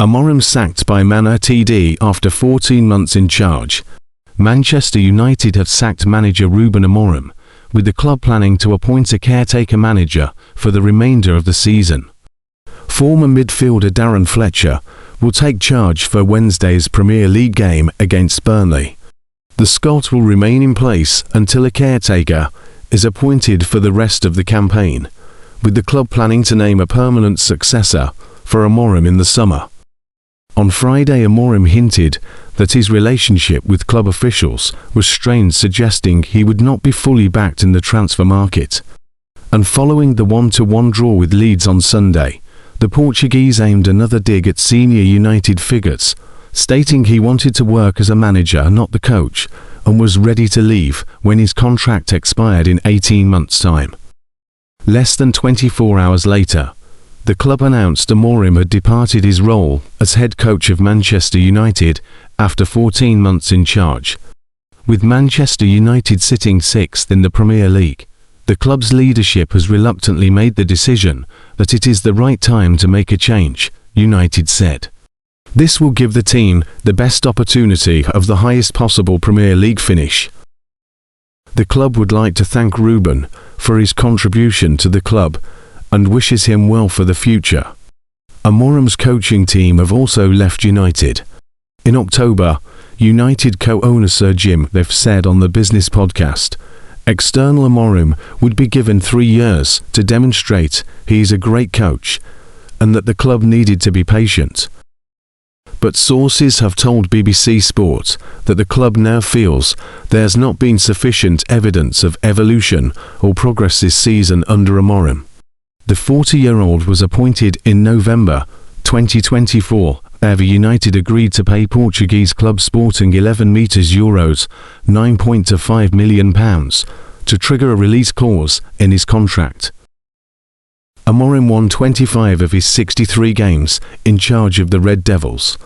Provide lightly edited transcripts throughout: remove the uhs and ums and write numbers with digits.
Amorim sacked by Man United after 14 months in charge. Manchester United have sacked manager Ruben Amorim, with the club planning to appoint a caretaker manager for the remainder of the season. Former midfielder Darren Fletcher will take charge for Wednesday's Premier League game against Burnley. The Scot will remain in place until a caretaker is appointed for the rest of the campaign, with the club planning to name a permanent successor for Amorim in the summer. On Friday, Amorim hinted that his relationship with club officials was strained, suggesting he would not be fully backed in the transfer market. And following the 1-1 draw with Leeds on Sunday, the Portuguese aimed another dig at senior United figures, stating he wanted to work as a manager, not the coach, and was ready to leave when his contract expired in 18 months' time. Less than 24 hours later, the club announced Amorim had departed his role as head coach of Manchester United after 14 months in charge. With Manchester United sitting 6th in the Premier League, the club's leadership has reluctantly made the decision that it is the right time to make a change, United said. This will give the team the best opportunity of the highest possible Premier League finish. The club would like to thank Ruben for his contribution to the club and wishes him well for the future. Amorim's coaching team have also left United. In October, United co-owner Sir Jim Cliff said on the Business podcast, external Amorim would be given 3 years to demonstrate he is a great coach, and that the club needed to be patient. But sources have told BBC Sport that the club now feels there's not been sufficient evidence of evolution or progress this season under Amorim. The 40-year-old was appointed in November 2024. However, United agreed to pay Portuguese club Sporting €11 (9.25 million) to trigger a release clause in his contract. Amorim won 25 of his 63 games in charge of the Red Devils,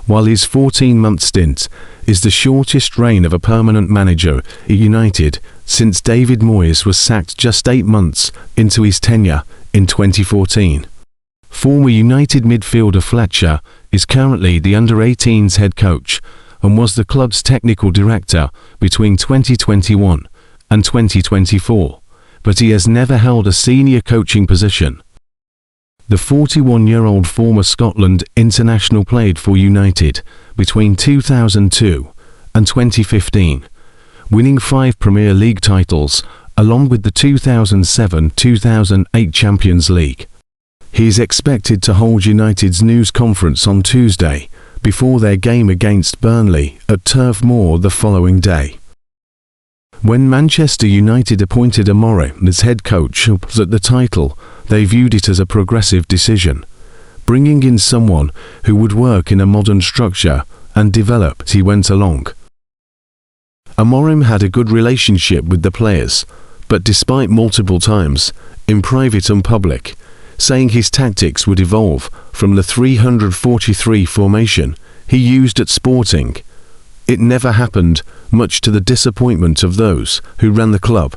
while his 14-month stint is the shortest reign of a permanent manager at United since David Moyes was sacked just 8 months into his tenure in 2014. Former United midfielder Fletcher is currently the under-18s head coach and was the club's technical director between 2021 and 2024, but he has never held a senior coaching position. The 41-year-old former Scotland international played for United between 2002 and 2015, winning 5 Premier League titles along with the 2007-2008 Champions League. He is expected to hold United's news conference on Tuesday before their game against Burnley at Turf Moor the following day. When Manchester United appointed Amorim as head coach at the title, they viewed it as a progressive decision, bringing in someone who would work in a modern structure and develop as he went along. Amorim had a good relationship with the players, but despite multiple times, in private and public, saying his tactics would evolve from the 343 formation he used at Sporting, it never happened, much to the disappointment of those who ran the club.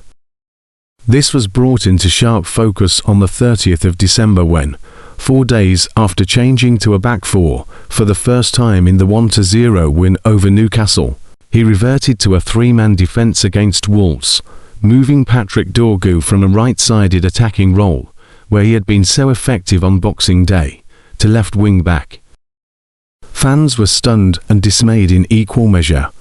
This was brought into sharp focus on the 30th of December when, 4 days after changing to a back four for the first time in the 1-0 win over Newcastle, he reverted to a 3-man defence against Wolves, moving Patrick Dorgu from a right-sided attacking role, where he had been so effective on Boxing Day, to left wing-back. Fans were stunned and dismayed in equal measure.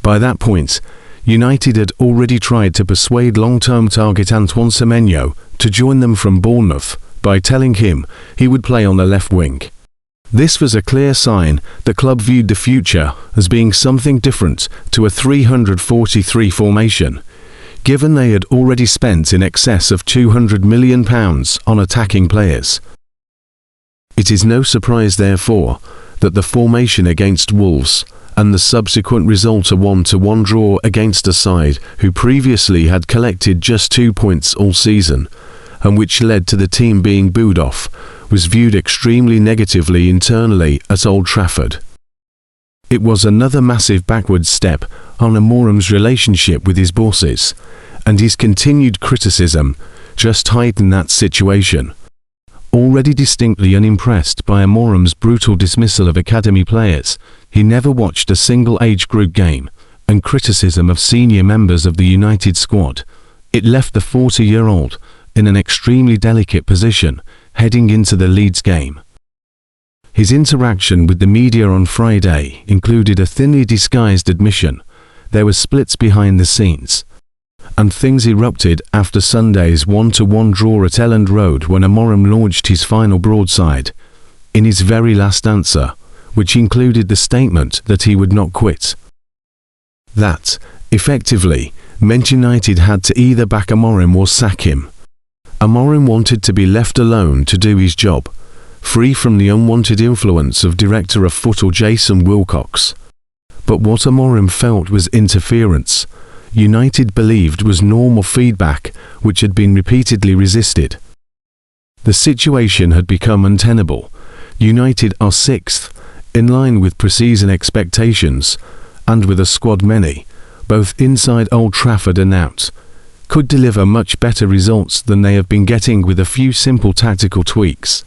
By that point, United had already tried to persuade long-term target Antoine Semenyo to join them from Bournemouth by telling him he would play on the left wing. This was a clear sign the club viewed the future as being something different to a 343 formation, given they had already spent in excess of £200 million on attacking players. It is no surprise, therefore, that the formation against Wolves and the subsequent result, a 1-1 draw against a side who previously had collected just 2 points all season, and which led to the team being booed off, was viewed extremely negatively internally at Old Trafford. It was another massive backward step on Amorim's relationship with his bosses, and his continued criticism just heightened that situation. Already distinctly unimpressed by Amorim's brutal dismissal of academy players, he never watched a single age group game, and criticism of senior members of the United squad. It left the 40-year-old in an extremely delicate position heading into the Leeds game. His interaction with the media on Friday included a thinly disguised admission there were splits behind the scenes, and things erupted after Sunday's 1-1 draw at Elland Road when Amorim launched his final broadside. In his very last answer, which included the statement that he would not quit. That, effectively, meant United had to either back Amorim or sack him. Amorim wanted to be left alone to do his job, free from the unwanted influence of director of football Jason Wilcox. But what Amorim felt was interference. United believed was normal feedback which had been repeatedly resisted. The situation had become untenable. United are 6th, in line with pre-season expectations, and with a squad many, both inside Old Trafford and out, could deliver much better results than they have been getting with a few simple tactical tweaks.